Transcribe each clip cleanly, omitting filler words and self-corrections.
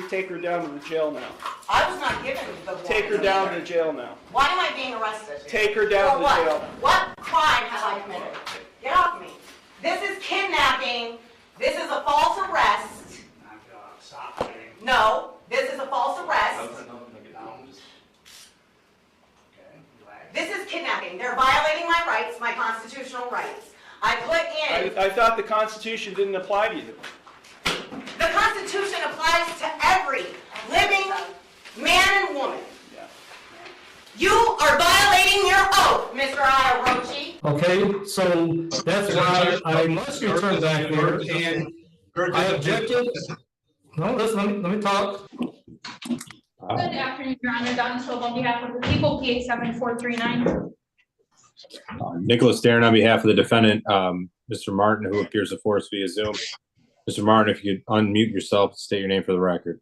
take her down to the jail now. I was not given the warrant. Take her down to the jail now. Why am I being arrested? Take her down to the For jail. what crime have I committed? Get off me. This is kidnapping. This is a false arrest. No, this is a false arrest. This is kidnapping. They're violating my rights, my constitutional rights. I put in... I thought the Constitution didn't apply to you. The Constitution applies to every living man and woman. Yeah. You are violating your oath, Mr. Iarochi. Okay, so that's why I must return back here, and I objected. No, listen, let me talk. Good afternoon, Your Honor. Don Silva on behalf of the people, PA 7439. Nicholas Darren on behalf of the defendant, Mr. Martin, who appears before us via Zoom. Mr. Martin, if you could unmute yourself, state your name for the record.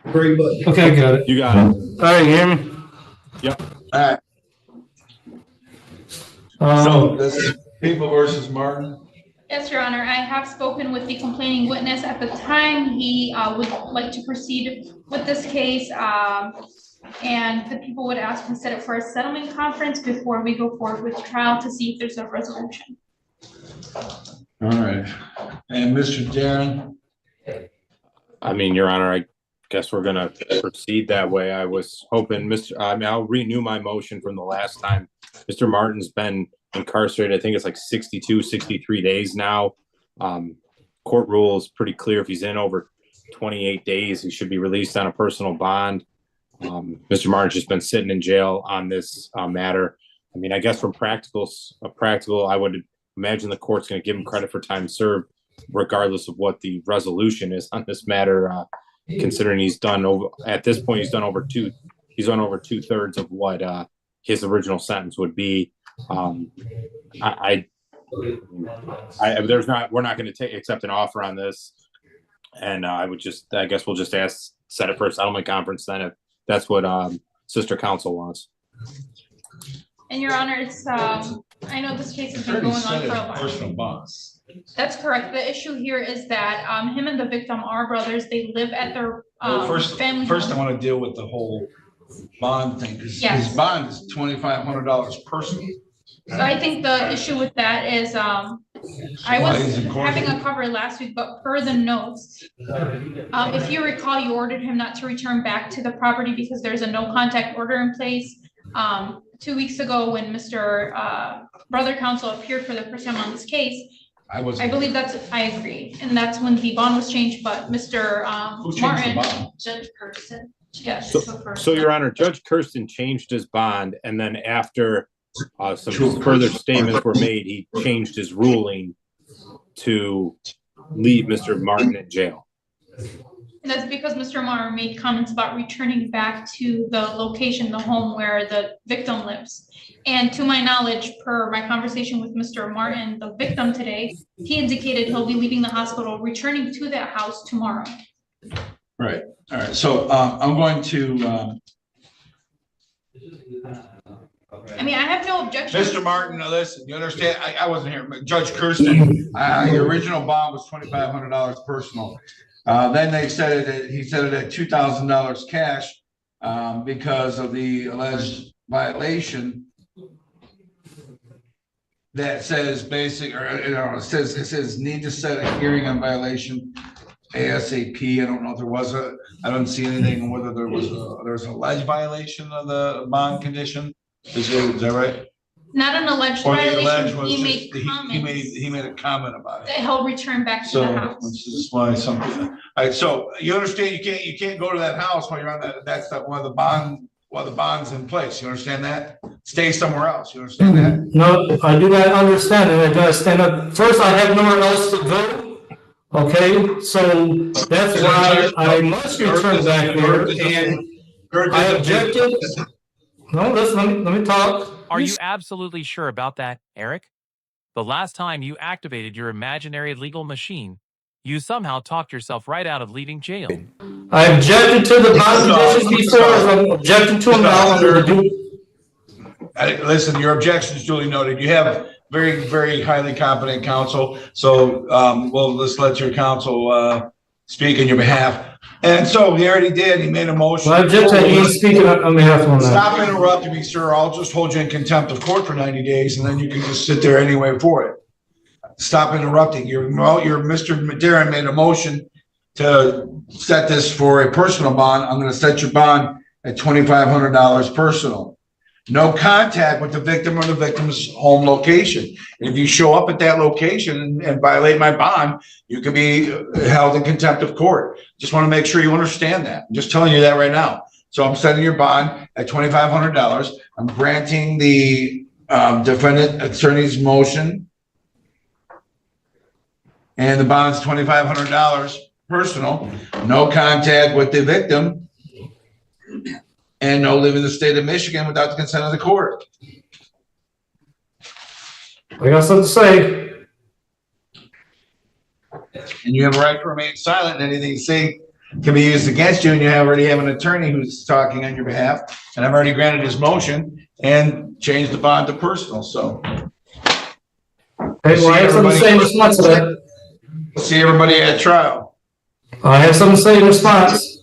Okay, I got it. You got it. All right, you hear me? Yep. All right. So this is People versus Martin. Yes, Your Honor. I have spoken with the complaining witness at the time. He would like to proceed with this case. And the people would ask to set it for a settlement conference before we go forward with trial to see if there's a resolution. All right. And Mr. Darren? I mean, Your Honor, I guess we're gonna proceed that way. I was hoping, I'll renew my motion from the last time. Mr. Martin's been incarcerated, I think it's like 62, 63 days now. Court rule is pretty clear. If he's in over 28 days, he should be released on a personal bond. Mr. Martin's just been sitting in jail on this matter. I mean, I guess from practical, I would imagine the court's going to give him credit for time served, regardless of what the resolution is on this matter. Considering he's done over at this point, he's done over 2/3 of what his original sentence would be. We're not going to accept an offer on this, and I guess we'll just set it for a settlement conference then, if that's what sister counsel wants. And Your Honor, it's I know this case has been going on for a while. Personal bonds. That's correct. The issue here is that him and the victim are brothers. They live at their family First, home. I want to deal with the whole bond thing, because Yes. his bond is $2,500 personal. So I think the issue with that is I was having a cover last week, but per the notes, if you recall, you ordered him not to return back to the property because there's a no contact order in place. 2 weeks ago, when Mr. Brother Counsel appeared for the first time on this case, I believe I agree, and that's when the bond was changed. But Mr. Who changed Martin, the bond? Judge Kirsten, yes. So, Your Honor, Judge Kirsten changed his bond, and then after some further statements were made, he changed his ruling to leave Mr. Martin in jail. And that's because Mr. Martin made comments about returning back to the location, the home where the victim lives. And to my knowledge, per my conversation with Mr. Martin, the victim today, he indicated he'll be leaving the hospital, returning to that house tomorrow. Right. All right. So I'm going to. I mean, I have no objection. Mr. Martin, now listen, you understand, I wasn't here, but Judge Kirsten, the original bond was $2,500 personal. Then he said it at $2,000 cash because of the alleged violation that says it says need to set a hearing on violation ASAP. I don't know if there was I don't see anything on whether there's an alleged violation of the bond condition. Is that right? Not an alleged violation. He made comments. He made a comment about it. That he'll return back to the house. This is why something. All right, so you understand you can't go to that house while you're on that. That's one of the bond's in place. You understand that? Stay somewhere else. You understand that? No, I do not understand, and I gotta stand up. First, I have nowhere else to go. Okay, so that's why I must return back here, and I objected. No, listen, let me talk. Are you absolutely sure about that, Eric? The last time you activated your imaginary legal machine, you somehow talked yourself right out of leaving jail. I objected to the bond conditions before, I'm objecting to them now. Listen, your objection is duly noted. You have very, very highly competent counsel. So, we'll just let your counsel, speak on your behalf. And so he already did. He made a motion. Well, I object to Ian speaking on behalf of that. Stop interrupting me, sir. I'll just hold you in contempt of court for 90 days and then you can just sit there anyway for it. Stop interrupting. Your Mr. Madera made a motion to set this for a personal bond. I'm going to set your bond at $2,500 personal. No contact with the victim or the victim's home location. And if you show up at that location and violate my bond, you can be held in contempt of court. Just want to make sure you understand that. I'm just telling you that right now. So I'm setting your bond at $2,500. I'm granting the defendant attorney's motion. And the bond is $2,500 personal, no contact with the victim, and no leaving the state of Michigan without the consent of the court. I got something to say. And you have a right to remain silent, and anything you say can be used against you, and you already have an attorney who's talking on your behalf, and I've already granted his motion and changed the bond to personal, so. Hey, well, I have something to say in response to that. See everybody at trial. I have something to say in response.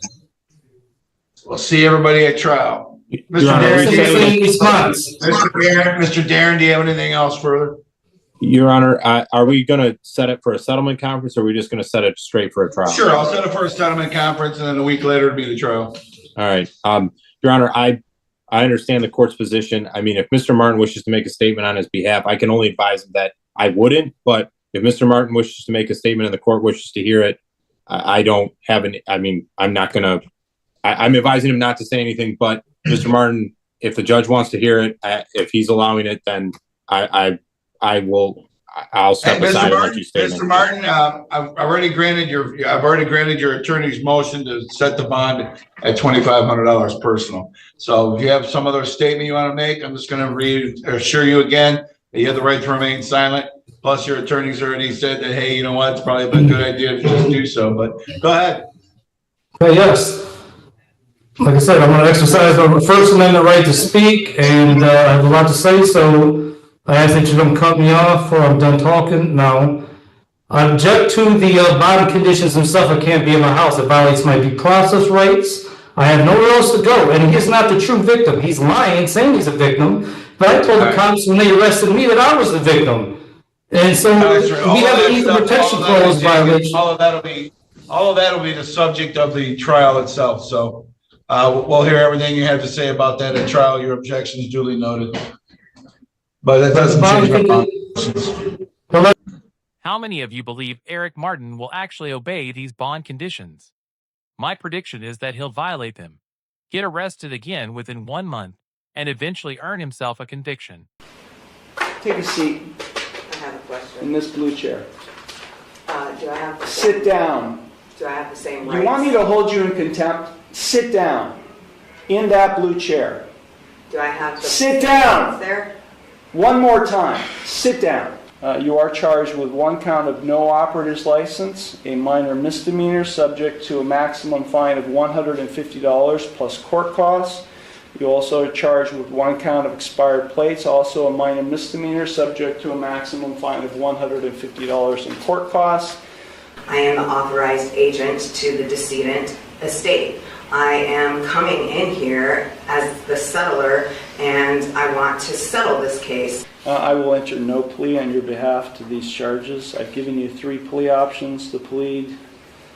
We'll see everybody at trial. Mr. Your Honor, Darren, do you have any- response. Mr. Darren, do you have anything else further? Your Honor, are we gonna set it for a settlement conference, or are we just gonna set it straight for a trial? Sure, I'll set it for a settlement conference, and then a week later it'll be the trial. All right, Your Honor, I understand the court's position. I mean, if Mr. Martin wishes to make a statement on his behalf, I can only advise him that I wouldn't, but if Mr. Martin wishes to make a statement and the court wishes to hear it, I don't have any, I mean, I'm not gonna, I'm advising him not to say anything, but Mr. Martin, if the judge wants to hear it, if he's allowing it, then I'll step Hey, aside and let you state it. Mr. Martin, I've already granted your attorney's motion to set the bond at $2,500 personal. So if you have some other statement you want to make, I'm just going to reassure you again that you have the right to remain silent. Plus, your attorney's already said that, hey, you know what, it's probably a good idea to just do so, but go ahead. Yes. Like I said, I'm going to exercise my First Amendment right to speak, and I have a lot to say, so I ask that you don't cut me off or I'm done talking now. I object to the bond conditions and stuff. I can't be in my house. It violates my due process rights. I have nowhere else to go, and he's not the true victim. He's lying, saying he's a victim, but I told the cops when they arrested me that I was the victim. And so we have an equal protection clause violation. All of that'll be the subject of the trial itself, so we'll hear everything you have to say about that at trial. Your objections duly noted. But that doesn't change my bond. How many of you believe Eric Martin will actually obey these bond conditions? My prediction is that he'll violate them, get arrested again within 1 month, and eventually earn himself a conviction. Take a seat I have a question. in this blue chair. Do I have Sit down. Do I have the same rights? You want me to hold you in contempt? Sit down in that blue chair. Do I have the Sit same down. rights there? One more time. Sit down. You are charged with 1 count of no operator's license, a minor misdemeanor subject to a maximum fine of $150 plus court costs. You also are charged with 1 count of expired plates, also a minor misdemeanor subject to a maximum fine of $150 in court costs. I am the authorized agent to the decedent estate. I am coming in here as the settler, and I want to settle this case. I will enter no plea on your behalf to these charges. I've given you 3 plea options to plead.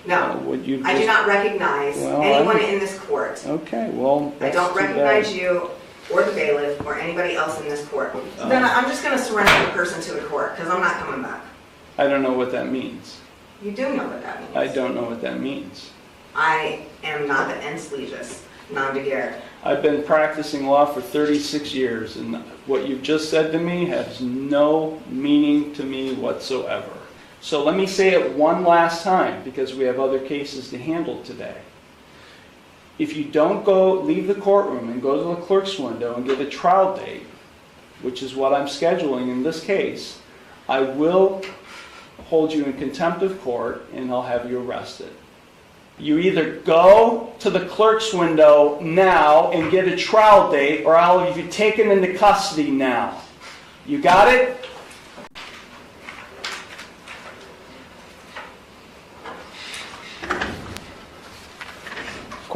No, What you I do just- not recognize Well, anyone I- in this court. Okay, well, I that's don't too bad. recognize you or the bailiff or anybody else in this court. Then I'm just going to surrender the person to the court because I'm not coming back. I don't know what that means. You do know what that means. I don't know what that means. I am not the ens legis, non de guerre. I've been practicing law for 36 years, and what you've just said to me has no meaning to me whatsoever. So let me say it one last time, because we have other cases to handle today. If you don't leave the courtroom and go to the clerk's window and get a trial date, which is what I'm scheduling in this case, I will hold you in contempt of court and I'll have you arrested. You either go to the clerk's window now and get a trial date, or I'll have you taken into custody now. You got it?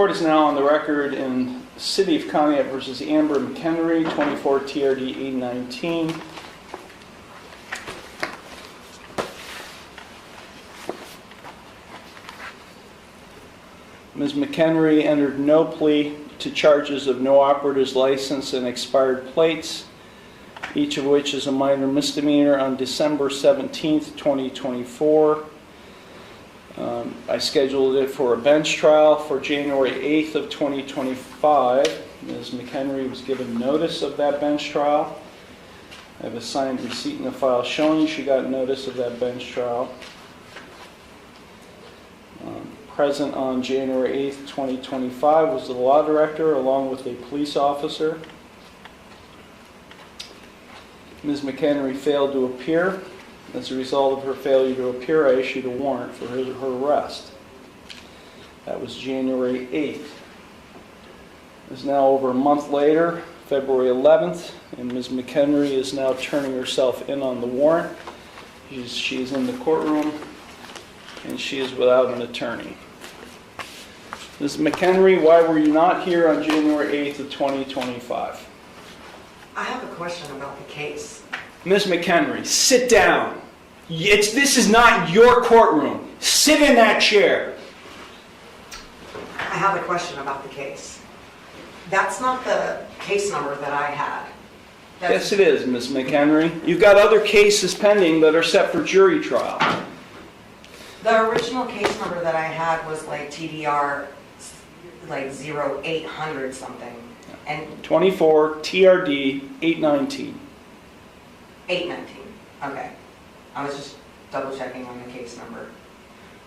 Court is now on the record in City of Conneaut versus Amber McHenry, 24 TRD 819. Ms. McHenry entered no plea to charges of no operator's license and expired plates, each of which is a minor misdemeanor, on December 17th, 2024. I scheduled it for a bench trial for January 8th of 2025. Ms. McHenry was given notice of that bench trial. I have a signed receipt in the file showing she got notice of that bench trial. Present on January 8th, 2025 was the law director along with a police officer. Ms. McHenry failed to appear. As a result of her failure to appear, I issued a warrant for her arrest. That was January 8th. It's now over a month later, February 11th, and Ms. McHenry is now turning herself in on the warrant. She's in the courtroom, and she is without an attorney. Ms. McHenry, why were you not here on January 8th of 2025? I have a question about the case. Ms. McHenry, sit down. This is not your courtroom. Sit in that chair. I have a question about the case. That's not the case number that I had. Yes, it is, Ms. McHenry. You've got other cases pending that are set for jury trial. The original case number that I had was like TDR, like 0800 something, and 24 TRD 819. 819. Okay. I was just double checking on the case number.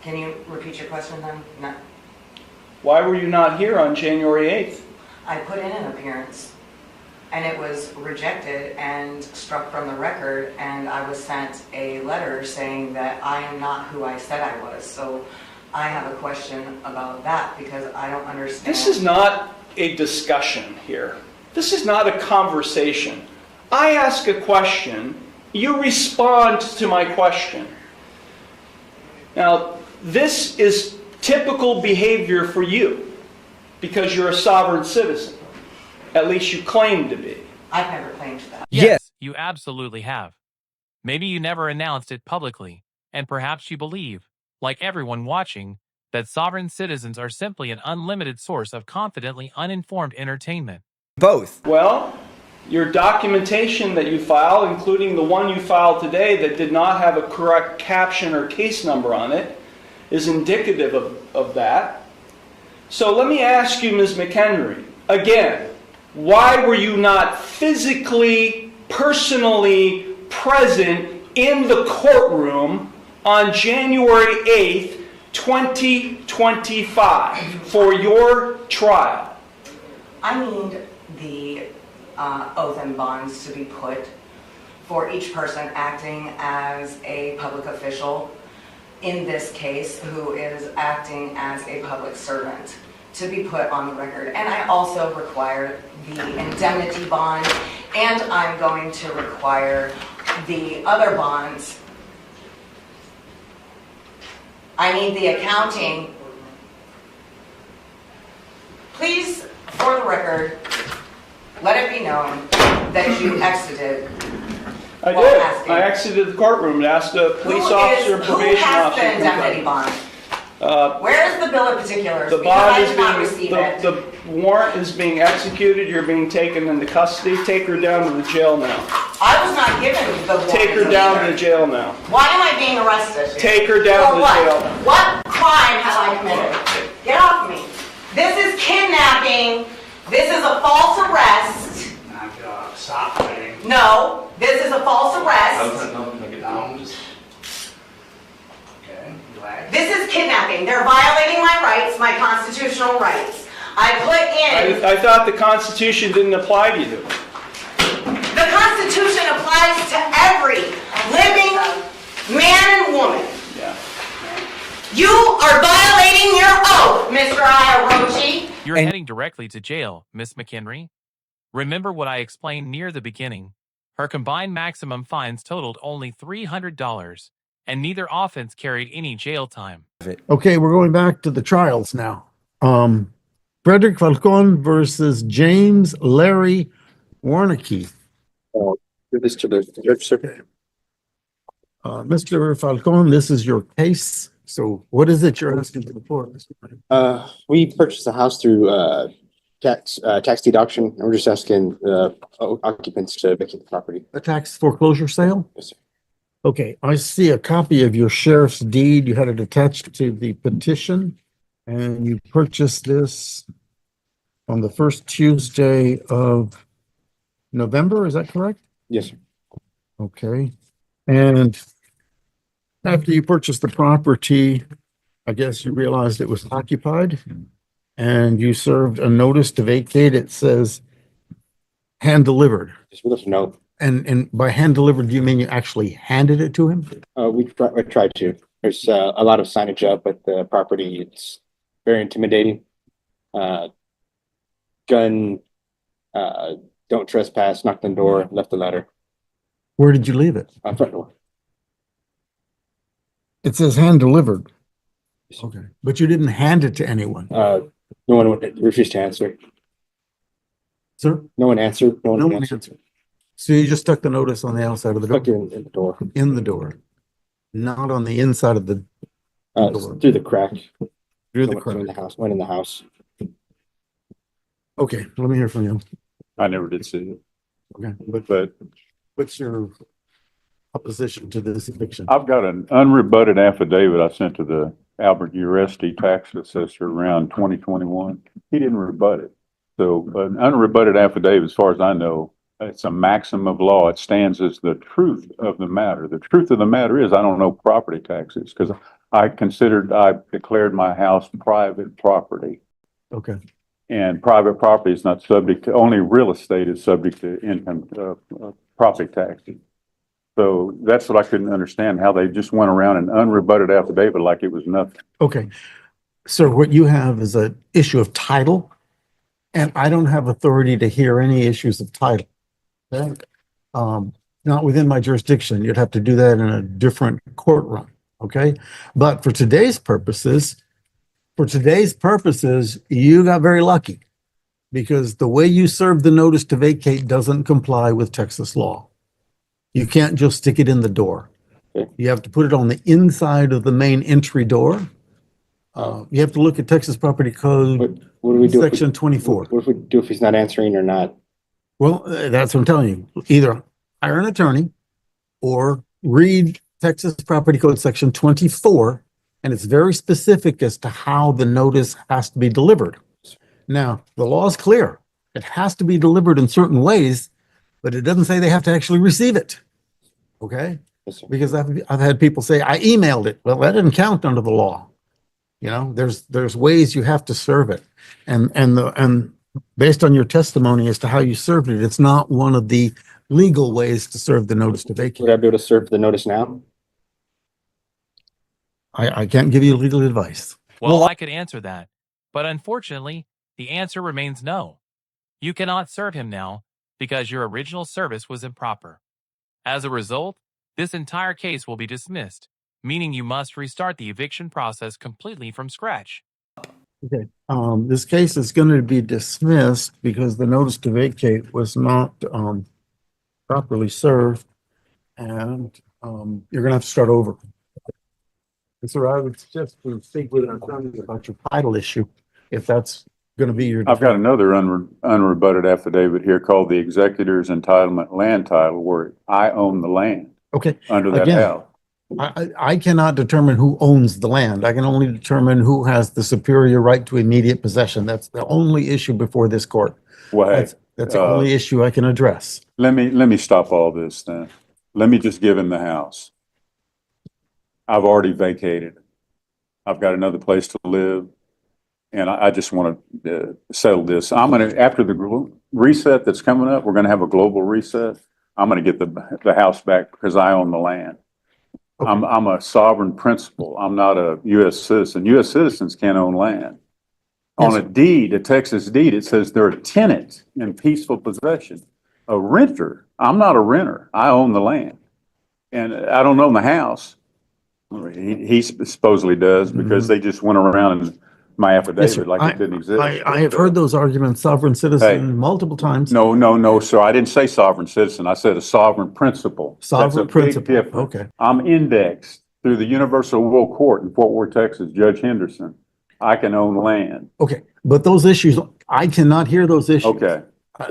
Can you repeat your question then? No. Why were you not here on January 8th? I put in an appearance and it was rejected and struck from the record, and I was sent a letter saying that I am not who I said I was. So I have a question about that because I don't understand. This is not a discussion here. This is not a conversation. I ask a question, you respond to my question. Now, this is typical behavior for you because you're a sovereign citizen. At least you claim to be. I've never claimed that. Yes, you absolutely have. Maybe you never announced it publicly, and perhaps you believe, like everyone watching, that sovereign citizens are simply an unlimited source of confidently uninformed entertainment. Both. Well, your documentation that you filed, including the one you filed today that did not have a correct caption or case number on it, is indicative of that. So let me ask you, Ms. McHenry, again, why were you not physically, personally present in the courtroom on January 8th, 2025 for your trial? I need the oath and bonds to be put for each person acting as a public official in this case who is acting as a public servant to be put on the record. And I also require the indemnity bond, and I'm going to require the other bonds. I need the accounting. Please, for the record, let it be known that you exited. I while did. asking. I exited the courtroom and asked a police officer, Who probation has officer. the to come indemnity back. bond? Where is the bill of particulars? The Because bond I is did not being, receive it. the warrant is being executed. You're being taken into custody. Take her down to the jail now. I was not given the warrant. Take her down to either. the jail now. Why am I being arrested? Take her down For to what? jail. What crime have I committed? Get off me. This is kidnapping. This is a false arrest. Stop fighting. No, this is a false arrest. Okay, relax. This is kidnapping. They're violating my rights, my constitutional rights. I put in, I thought the Constitution didn't apply to you. the Constitution applies to every living man and woman. Yeah. You are violating your oath, Mr. Iarochi. You're heading directly to jail, Miss McHenry. Remember what I explained near the beginning. Her combined maximum fines totaled only $300, and neither offense carried any jail time. Okay, we're going back to the trials now. Frederick Falcon versus James Larry Warnicki. Give this to the judge, sir. Mr. Falcon, this is your case. So what is it you're asking for the court? We purchased the house through tax deed auction, and we're just asking occupants to vacate the property. A tax foreclosure sale? Yes, sir. Okay, I see a copy of your sheriff's deed. You had it attached to the petition, and you purchased this on the first Tuesday of November, is that correct? Yes, sir. Okay, and after you purchased the property, I guess you realized it was occupied, and you served a notice to vacate. It says hand delivered. Just with us know. And by hand delivered, do you mean you actually handed it to him? We tried to. There's a lot of signage up at the property. It's very intimidating. Gun, don't trespass, knocked on the door, left the letter. Where did you leave it? Front door. It says hand delivered. Okay, but you didn't hand it to anyone, No one refused to answer. sir? No one answered. No No one one answered. answered. So you just stuck the notice on the outside of the Stuck door? in the door. In the door, not on the inside of the door. Through the crack. Through the Went crack. in the house. Went in the house. Okay, let me hear from you. I never did see it, Okay, but but what's your opposition to this eviction? I've got an unrebutted affidavit I sent to the Albert Uresti tax assessor around 2021. He didn't rebut it. So an unrebutted affidavit, as far as I know, it's a maxim of law. It stands as the truth of the matter. The truth of the matter is I don't know property taxes because I declared my house private property. Okay, And private property is not subject to, only real estate is subject to income, property taxes. So that's what I couldn't understand, how they just went around an unrebutted affidavit like it was nothing. okay. So what you have is an issue of title, and I don't have authority to hear any issues of title. Okay? Not within my jurisdiction. You'd have to do that in a different courtroom, okay? But for today's purposes, you got very lucky because the way you served the notice to vacate doesn't comply with Texas law. You can't just stick it in the door. You have to put it on the inside of the main entry door. You have to look at Texas Property Code, What do we do? Section 24. What if we do if he's not answering or not? Well, that's what I'm telling you. Either hire an attorney or read Texas Property Code Section 24, and it's very specific as to how the notice has to be delivered. Now, the law is clear. It has to be delivered in certain ways, but it doesn't say they have to actually receive it. Okay? Yes, sir. Because I've had people say, I emailed it. Well, that didn't count under the law. You know, there's ways you have to serve it. And based on your testimony as to how you served it, it's not one of the legal ways to serve the notice to vacate. Would I be able to serve the notice now? I can't give you legal advice. Well, I could answer that, but unfortunately, the answer remains no. You cannot serve him now because your original service was improper. As a result, this entire case will be dismissed, meaning you must restart the eviction process completely from scratch. Okay. This case is going to be dismissed because the notice to vacate was not properly served, and you're going to have to start over. And so I would suggest we speak with an attorney about your title issue, if that's going to be your. I've got another unrebutted affidavit here called the Executor's Entitlement Land Title, where I own the land Okay. under that Again, house. I cannot determine who owns the land. I can only determine who has the superior right to immediate possession. That's the only issue before this court. Well, hey, That's the only issue I can address. let me stop all this then. Let me just give him the house. I've already vacated. I've got another place to live. And I just want to settle this. After the reset that's coming up, we're going to have a global reset. I'm going to get the house back because I own the land. Okay. I'm a sovereign principal. I'm not a U.S. citizen. U.S. citizens can't own land. Yes, On a deed, a Texas deed, it says they're a tenant in peaceful possession. A renter, I'm not a renter. I own the land. And I don't own the house. He supposedly does because they just went around and my Yes, sir. affidavit like it didn't exist. I have heard those arguments, sovereign citizen, multiple times. No, sir. I didn't say sovereign citizen. I said a sovereign principal. Sovereign That's a big principle. difference. Okay. I'm indexed through the Universal Will Court in Fort Worth, Texas, Judge Henderson. I can own land. Okay. But those issues, I cannot hear those issues. Okay.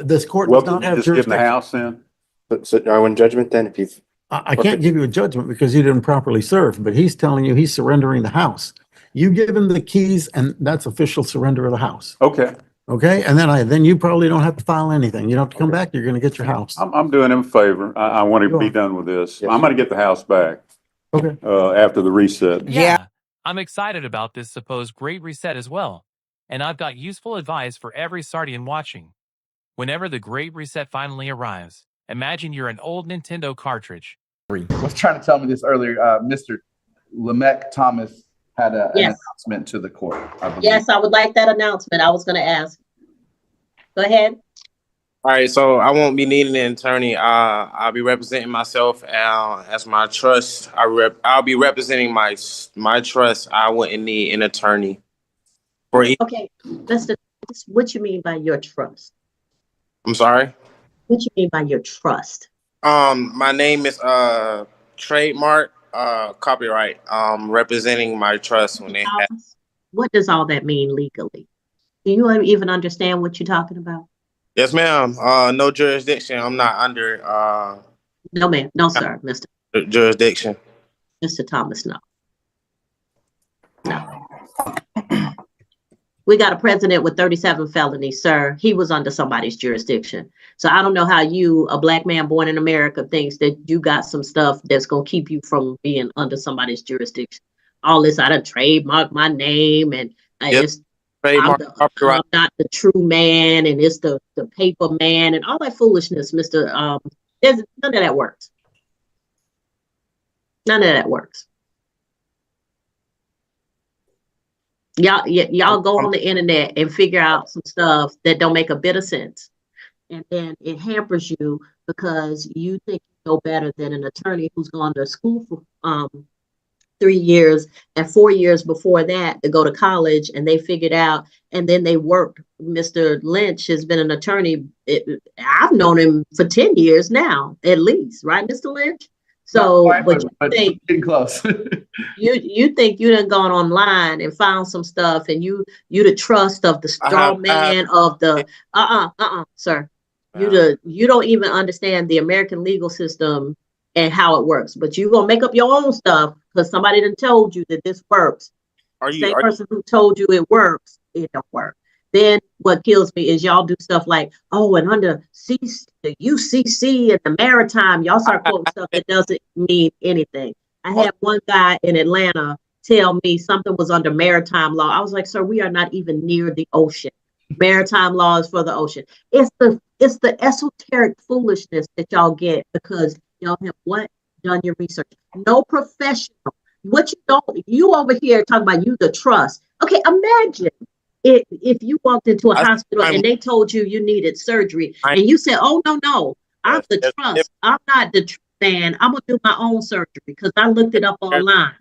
This court Well, does not have just give them the jurisdiction. House then? So Darwin, judgment then, if you've, I can't give you a judgment because you didn't properly serve, but he's telling you he's surrendering the house. You give him the keys and that's official surrender of the house. Okay. Okay? And then you probably don't have to file anything. You don't have to come back. You're going to get your house. I'm doing him a favor. I want to You be are. done with this. Yes, I'm going sir. to get the house back, Okay. after the reset. Yeah. I'm excited about this supposed great reset as well. And I've got useful advice for every Sardian watching. Whenever the great reset finally arrives, imagine you're an old Nintendo cartridge. Was trying to tell me this earlier. Mr. Lamech Thomas had an Yes. announcement to the court, I believe. Yes, I would like that announcement. I was going to ask. Go ahead. All right, so I won't be needing an attorney. I'll be representing myself as my trust. I'll be representing my trust. I wouldn't need an attorney for. Okay, Mr. What you mean by your trust? I'm sorry. What you mean by your trust? My name is trademark copyright. Representing my trust when they have. What does all that mean legally? Do you even understand what you're talking about? Yes, ma'am. No jurisdiction. I'm not under No, ma'am. No, sir, Mr. jurisdiction. Mr. Thomas, no. No. We got a president with 37 felonies, sir. He was under somebody's jurisdiction. So I don't know how you, a black man born in America, thinks that you got some stuff that's going to keep you from being under somebody's jurisdiction. All this, I done trademark my name and it's I'm not the true man and it's the paper man and all that foolishness, Mr. None of that works. None of that works. Y'all go on the internet and figure out some stuff that don't make a bit of sense. And then it hampers you because you think you know better than an attorney who's gone to school for 3 years and 4 years before that to go to college, and they figured out and then they worked. Mr. Lynch has been an attorney. I've known him for 10 years now, at least, right, Mr. Lynch? So, but you think getting close. you think you done gone online and found some stuff, and you the trust of the straw man of the sir. You don't even understand the American legal system and how it works. But you gonna make up your own stuff because somebody done told you that this works. Same person who told you it works, it don't work. Then what kills me is y'all do stuff like, oh, and under the UCC and the maritime, y'all start quoting stuff that doesn't mean anything. I had one guy in Atlanta tell me something was under maritime law. I was like, sir, we are not even near the ocean. Maritime law is for the ocean. It's the esoteric foolishness that y'all get because y'all have done your research. No professional. What you over here talking about you the trust. Okay, imagine if you walked into a hospital and they told you you needed surgery and you said, oh, no, I'm the trust. I'm not the man. I'm going to do my own surgery because I looked it up online.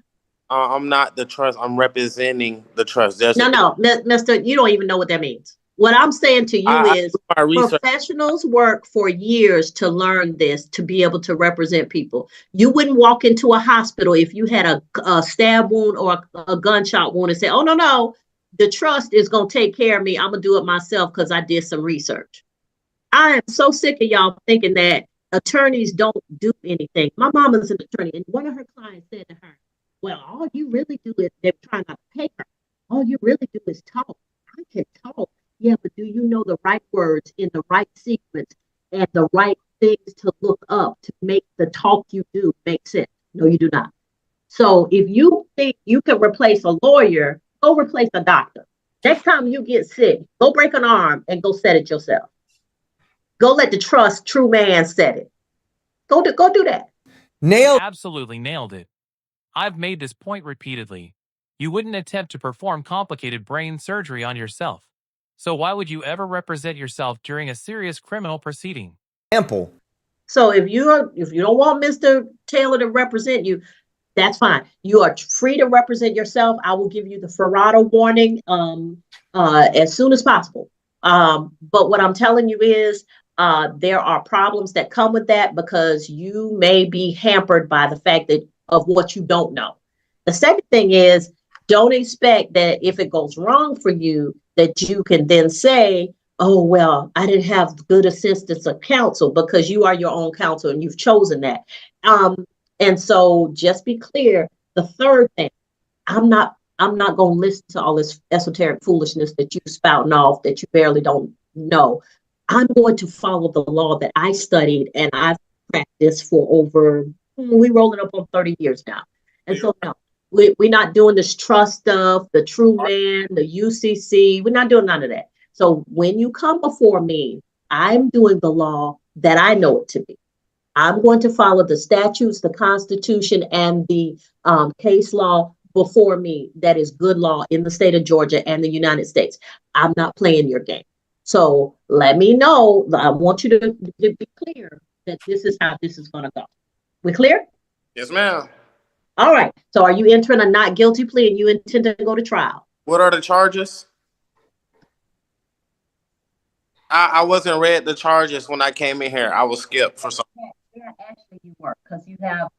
I'm not the trust. I'm representing the trust. No, mister, you don't even know what that means. What I'm saying to you is professionals work for years to learn this, to be able to represent people. You wouldn't walk into a hospital if you had a stab wound or a gunshot wound and say, oh, no, the trust is going to take care of me. I'm going to do it myself because I did some research. I am so sick of y'all thinking that attorneys don't do anything. My mom is an attorney, and one of her clients said to her, well, all you really do is, they're trying not to pay her. All you really do is talk. I can talk. Yeah, but do you know the right words in the right sequence and the right things to look up to make the talk you do make sense? No, you do not. So if you think you can replace a lawyer, go replace a doctor. Next time you get sick, go break an arm and go set it yourself. Go let the true man set it. Go do that. Absolutely nailed it. I've made this point repeatedly. You wouldn't attempt to perform complicated brain surgery on yourself. So why would you ever represent yourself during a serious criminal proceeding? So if you don't want Mr. Taylor to represent you, That's fine. You are free to represent yourself. I will give you the Ferrata warning as soon as possible. But what I'm telling you is there are problems that come with that because you may be hampered by the fact that of what you don't know. The second thing is don't expect that if it goes wrong for you, that you can then say, oh, well, I didn't have good assistance of counsel, because you are your own counsel and you've chosen that. And so just be clear. The third thing, I'm not going to listen to all this esoteric foolishness that you spouting off that you barely don't know. I'm going to follow the law that I studied and I've practiced for over, we rolling up on 30 years now. And so no, we're not doing this trust stuff, the true man, the UCC. We're not doing none of that. So when you come before me, I'm doing the law that I know it to be. I'm going to follow the statutes, the Constitution, and the case law before me that is good law in the state of Georgia and the United States. I'm not playing your game. So let me know. I want you to be clear that this is how this is going to go. We clear? Yes, ma'am. All right. So are you entering a not guilty plea and you intend to go to trial? What are the charges? I wasn't read the charges when I came in here. I was skipped for some. Yeah, actually you were, because you have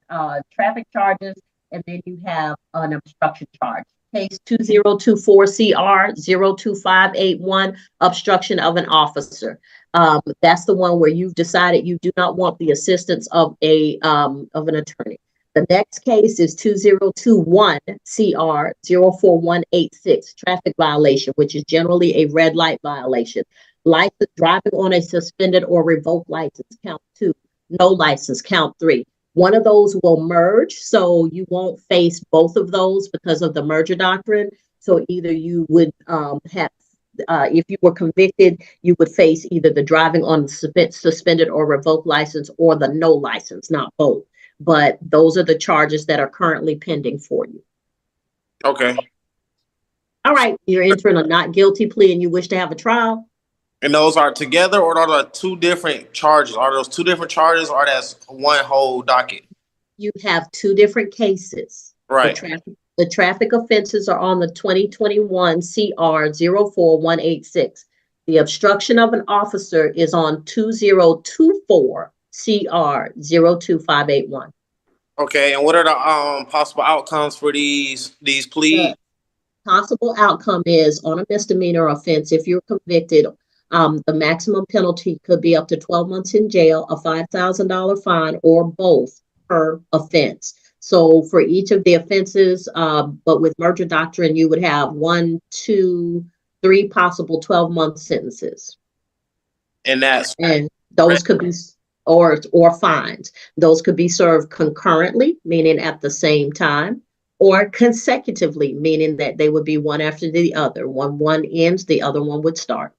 traffic charges and then you have an obstruction charge. Case 2024CR02581, obstruction of an officer. That's the one where you've decided you do not want the assistance of an attorney. The next case is 2021CR04186, traffic violation, which is generally a red light violation. License driving on a suspended or revoked license, count 2. No license, count 3. One of those will merge, so you won't face both of those because of the merger doctrine. So either you would if you were convicted, you would face either the driving on suspended or revoked license or the no license, not both. But those are the charges that are currently pending for you. Okay. All right, you're entering a not guilty plea and you wish to have a trial? And those are together, or are they two different charges? Are those two different charges, or that's one whole docket? You have two different cases. Right. The traffic offenses are on the 2021 CR04186. The obstruction of an officer is on 2024 CR02581. Okay, and what are the possible outcomes for these pleas? Possible outcome is on a misdemeanor offense, if you're convicted, the maximum penalty could be up to 12 months in jail, a $5,000 fine, or both per offense. So for each of the offenses, but with merger doctrine, you would have 1, 2, 3 possible 12-month sentences. And those could be or fines. Those could be served concurrently, meaning at the same time, or consecutively, meaning that they would be one after the other. One ends, the other one would start.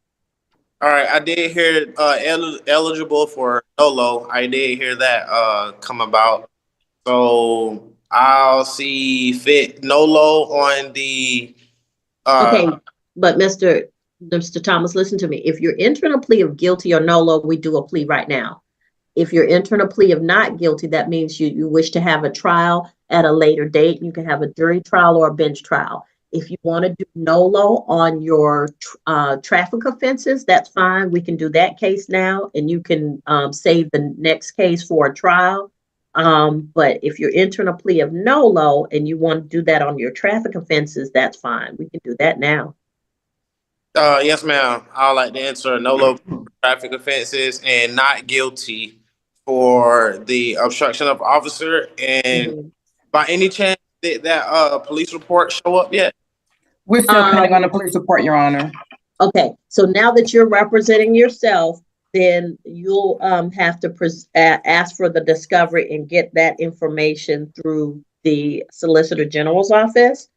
All right, I did hear eligible for NOLO. I did hear that come about. So I'll see fit NOLO on the. Okay, but Mr. Thomas, listen to me. If you're entering a plea of guilty or NOLO, we do a plea right now. If you're entering a plea of not guilty, that means you wish to have a trial at a later date. You can have a jury trial or a bench trial. If you want to do NOLO on your traffic offenses, that's fine. We can do that case now, and you can save the next case for a trial. But if you're entering a plea of NOLO and you want to do that on your traffic offenses, that's fine. We can do that now. Yes, ma'am. I would like to enter NOLO traffic offenses and not guilty for the obstruction of officer. And by any chance, did that police report show up yet? We're still pending on the police report, Your Honor. Okay, so now that you're representing yourself, then you'll have to ask for the discovery and get that information through the Solicitor General's office.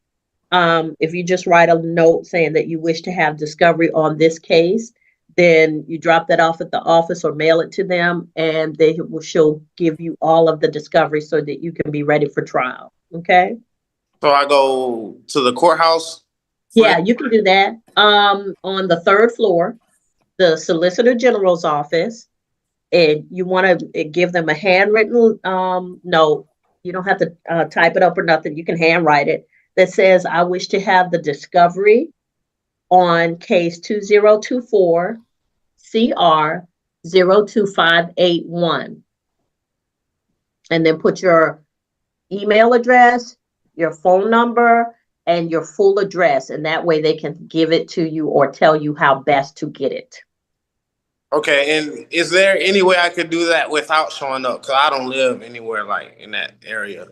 If you just write a note saying that you wish to have discovery on this case, then you drop that off at the office or mail it to them, and she'll give you all of the discovery so that you can be ready for trial. Okay? So I go to the courthouse? Yeah, you can do that. On the 3rd floor, the Solicitor General's office, and you want to give them a handwritten note. You don't have to type it up or nothing. You can handwrite it. That says, I wish to have the discovery on case 2024 CR 02581. And then put your email address, your phone number, and your full address. And that way they can give it to you or tell you how best to get it. Okay, and is there any way I could do that without showing up? Because I don't live anywhere like in that area.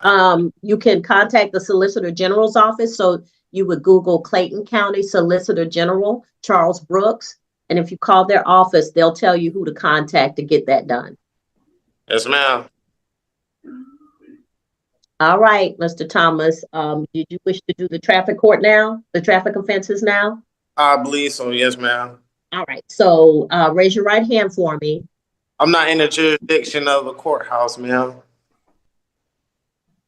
You can contact the Solicitor General's office. So you would Google Clayton County Solicitor General, Charles Brooks. And if you call their office, they'll tell you who to contact to get that done. Yes, ma'am. All right, Mr. Thomas, did you wish to do the traffic court now, the traffic offenses now? I believe so. Yes, ma'am. All right, so raise your right hand for me. I'm not in the jurisdiction of a courthouse, ma'am.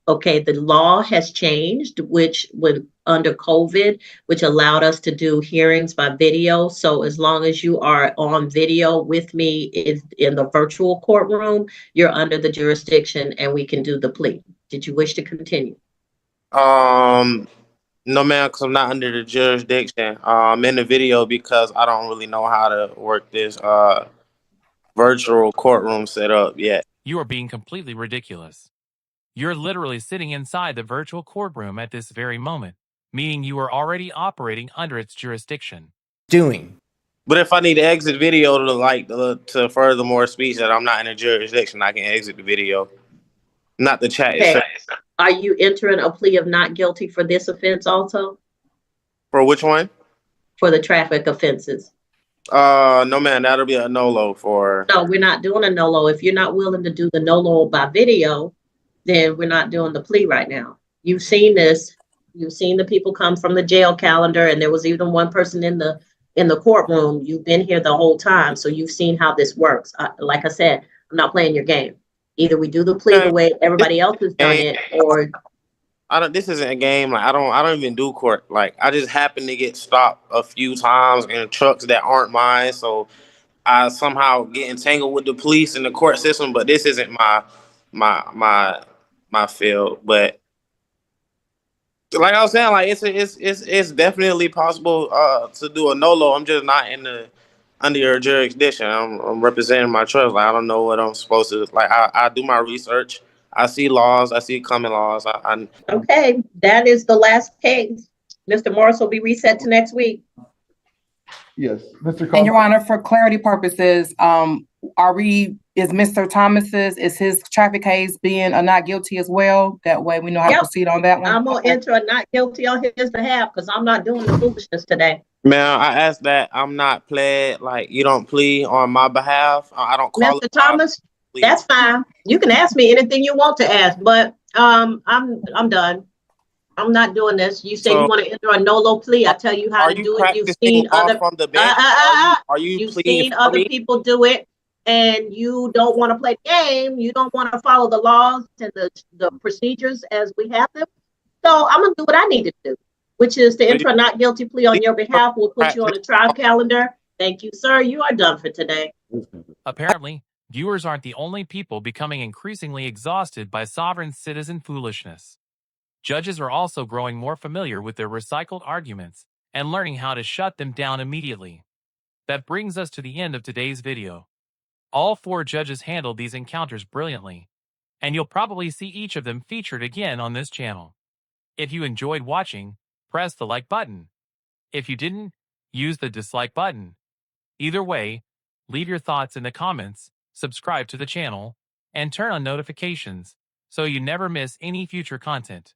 Okay, the law has changed, which when under COVID, which allowed us to do hearings by video. So as long as you are on video with me in the virtual courtroom, you're under the jurisdiction and we can do the plea. Did you wish to continue? No, ma'am, because I'm not under the jurisdiction. I'm in the video because I don't really know how to work this virtual courtroom setup yet. You are being completely ridiculous. You're literally sitting inside the virtual courtroom at this very moment, meaning you are already operating under its jurisdiction. But if I need to exit video to further more speech that I'm not in a jurisdiction, I can exit the video, not the chat Okay. itself. Are you entering a plea of not guilty for this offense also? For which one? For the traffic offenses? No, man, that'll be a NOLO for. No, we're not doing a NOLO. If you're not willing to do the NOLO by video, then we're not doing the plea right now. You've seen this. You've seen the people come from the jail calendar, and there was even one person in the courtroom. You've been here the whole time, so you've seen how this works. Like I said, I'm not playing your game. Either we do the plea the way everybody else has done it, or This isn't a game. Like I don't even do court. Like I just happen to get stopped a few times in trucks that aren't mine, so I somehow get entangled with the police and the court system. But this isn't my field. But like I was saying, like it's definitely possible to do a NOLO. I'm just not under your jurisdiction. I'm representing my trust. Like I don't know what I'm supposed to. Like I do my research. I see laws. I see common laws. okay, that is the last case. Mr. Morris will be reset to next week. Yes, Mr. And Your Honor, for clarity purposes, is Mr. Thomas's, his traffic case being a not guilty as well? That way we know how to proceed on that one. I'm gonna enter a not guilty on his behalf because I'm not doing the foolishness today. Ma'am, I asked that I'm not pled. Like you don't plead on my behalf. I don't call Mr. Thomas, that's fine. You can ask me anything you want to ask, but I'm done. I'm not doing this. You say you want to enter a NOLO plea. I tell you how to do it. You've seen other from the bench. You've seen other people do it, and you don't want to play the game. You don't want to follow the laws and the procedures as we have them. So I'm gonna do what I need to do, which is to enter a not guilty plea on your behalf. We'll put you on the trial calendar. Thank you, sir. You are done for today. Apparently, viewers aren't the only people becoming increasingly exhausted by sovereign citizen foolishness. Judges are also growing more familiar with their recycled arguments and learning how to shut them down immediately. That brings us to the end of today's video. All 4 judges handled these encounters brilliantly, and you'll probably see each of them featured again on this channel. If you enjoyed watching, press the like button. If you didn't, use the dislike button. Either way, leave your thoughts in the comments, subscribe to the channel, and turn on notifications so you never miss any future content.